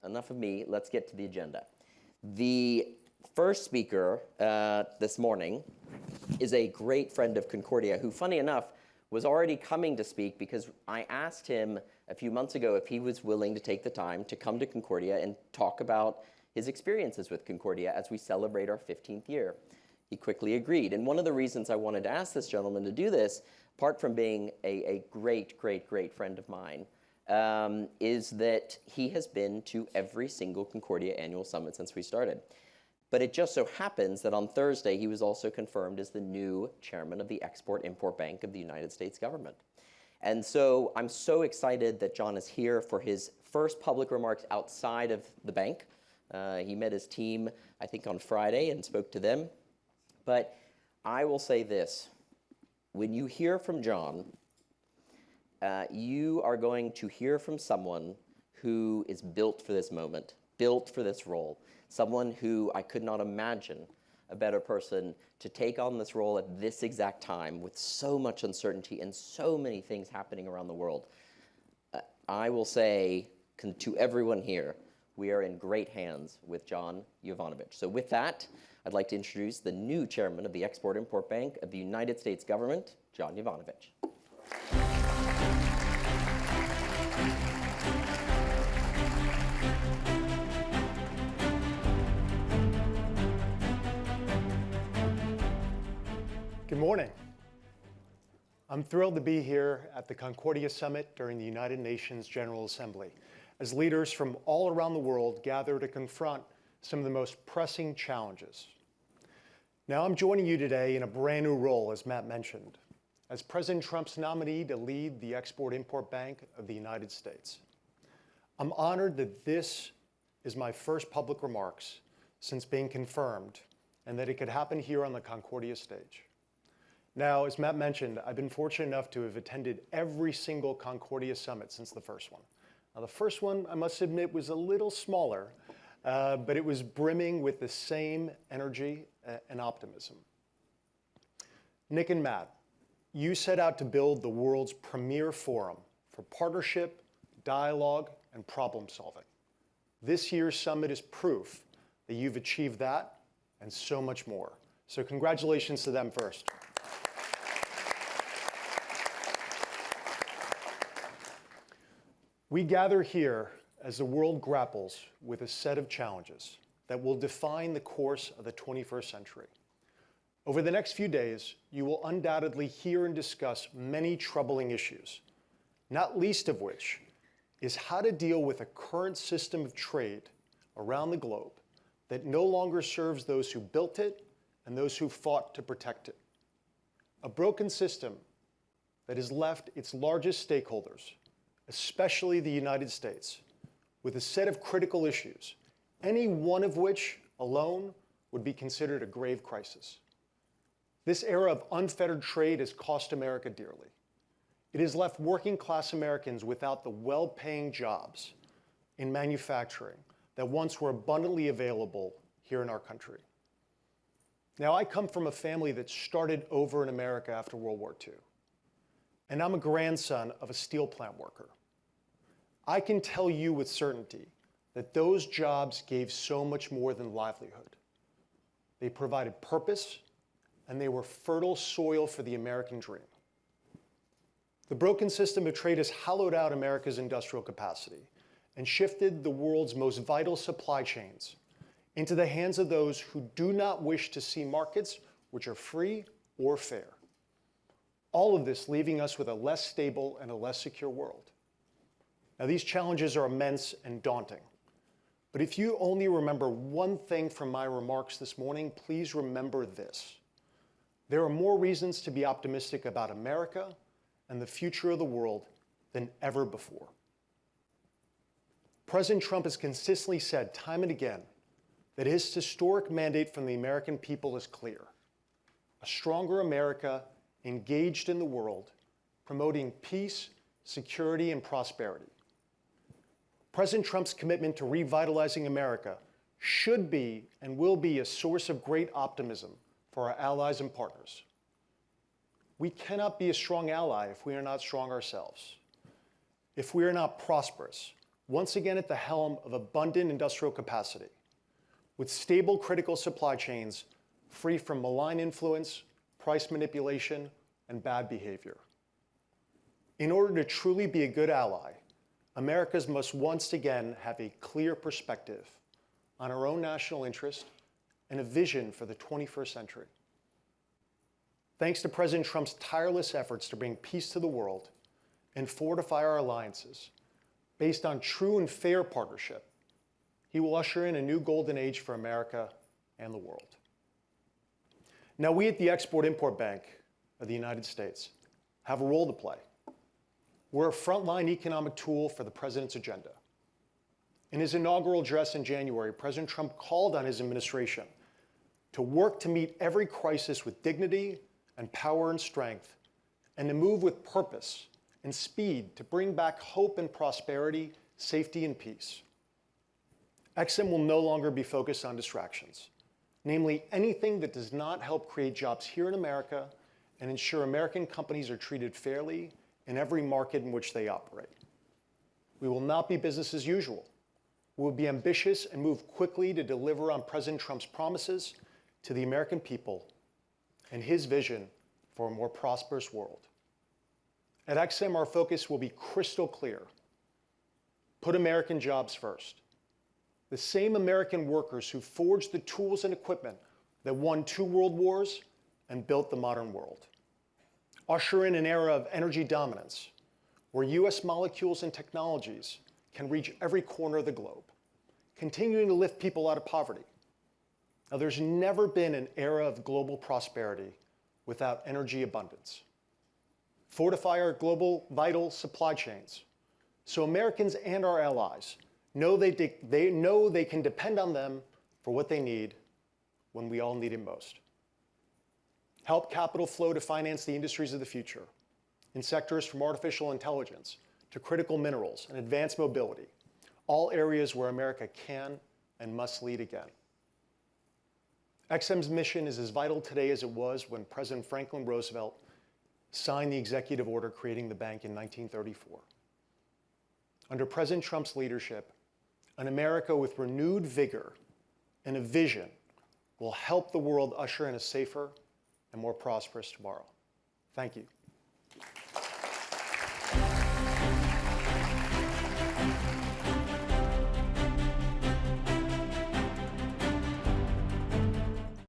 enough of me. Let's get to the agenda. The first speaker this morning is a great friend of Concordia who, funny enough, was already coming to speak because I asked him a few months ago if he was willing to take the time to come to Concordia and talk about his experiences with Concordia as we celebrate our 15th year. He quickly agreed. And one of the reasons I wanted to ask this gentleman to do this, apart from being a great, great, great friend of mine, is that he has been to every single Concordia annual summit since we started. But it just so happens that on Thursday, he was also confirmed as the new chairman of the Export-Import Bank of the United States government. And so I'm so excited that John is here for his first public remarks outside of the bank. He met his team, I think, on Friday and spoke to them. But I will say this. When you hear from John, you are going to hear from someone who is built for this moment, built for this role, someone who I could not imagine a better person to take on this role at this exact time with so much uncertainty and so many things happening around the world. I will say to everyone here, we are in great hands with John Jovanovic. So with that, I'd like to introduce the new chairman of the Export-Import Bank of the United States government, John Jovanovic. Good morning. I'm thrilled to be here at the Concordia Summit during the United Nations General Assembly, as leaders from all around the world gather to confront some of the most pressing challenges. Now, I'm joining you today in a brand new role, as Matt mentioned, as President Trump's nominee to lead the Export-Import Bank of the United States. I'm honored that this is my first public remarks since being confirmed, and that it could happen here on the Concordia stage. Now, as Matt mentioned, I've been fortunate enough to have attended every single Concordia Summit since the first one. Now, the first one, I must admit, was a little smaller, but it was brimming with the same energy and optimism. Nick and Matt, you set out to build the world's premier forum for partnership, dialogue, and problem solving. This year's summit is proof that you've achieved that and so much more. So congratulations to them first. We gather here as the world grapples with a set of challenges that will define the course of the 21st century. Over the next few days, you will undoubtedly hear and discuss many troubling issues, not least of which is how to deal with a current system of trade around the globe that no longer serves those who built it and those who fought to protect it. A broken system that has left its largest stakeholders, especially the United States, with a set of critical issues, any one of which alone would be considered a grave crisis. This era of unfettered trade has cost America dearly. It has left working-class Americans without the well-paying jobs in manufacturing that once were abundantly available here in our country. Now, I come from a family that started over in America after World War II, and I'm a grandson of a steel plant worker. I can tell you with certainty that those jobs gave so much more than livelihood. They provided purpose, and they were fertile soil for the American dream. The broken system of trade has hollowed out America's industrial capacity and shifted the world's most vital supply chains into the hands of those who do not wish to see markets which are free or fair. All of this leaving us with a less stable and a less secure world. Now, these challenges are immense and daunting. But if you only remember one thing from my remarks this morning, please remember this. There are more reasons to be optimistic about America and the future of the world than ever before. President Trump has consistently said time and again that his historic mandate from the American people is clear. A stronger America engaged in the world, promoting peace, security, and prosperity. President Trump's commitment to revitalizing America should be and will be a source of great optimism for our allies and partners. We cannot be a strong ally if we are not strong ourselves. If we are not prosperous, once again at the helm of abundant industrial capacity, with stable critical supply chains free from malign influence, price manipulation, and bad behavior. In order to truly be a good ally, Americas must once again have a clear perspective on our own national interest and a vision for the 21st century. Thanks to President Trump's tireless efforts to bring peace to the world and fortify our alliances, based on true and fair partnership, he will usher in a new golden age for America and the world. Now, we at the Export-Import Bank of the United States have a role to play. We're a frontline economic tool for the president's agenda. In his inaugural address in January, President Trump called on his administration to work to meet every crisis with dignity and power and strength, and to move with purpose and speed to bring back hope and prosperity, safety and peace. XM will no longer be focused on distractions, namely anything that does not help create jobs here in America and ensure American companies are treated fairly in every market in which they operate. We will not be business as usual. We will be ambitious and move quickly to deliver on President Trump's promises to the American people and his vision for a more prosperous world. At XM, our focus will be crystal clear. Put American jobs first. The same American workers who forged the tools and equipment that won 2 world wars and built the modern world. Usher in an era of energy dominance, where US molecules and technologies can reach every corner of the globe, continuing to lift people out of poverty. Now, there's never been an era of global prosperity without energy abundance. Fortify our global vital supply chains so Americans and our allies know they can depend on them for what they need when we all need it most. Help capital flow to finance the industries of the future in sectors from artificial intelligence to critical minerals and advanced mobility, all areas where America can and must lead again. XM's mission is as vital today as it was when President Franklin Roosevelt signed the executive order creating the bank in 1934. Under President Trump's leadership, an America with renewed vigor and a vision will help the world usher in a safer and more prosperous tomorrow. Thank you.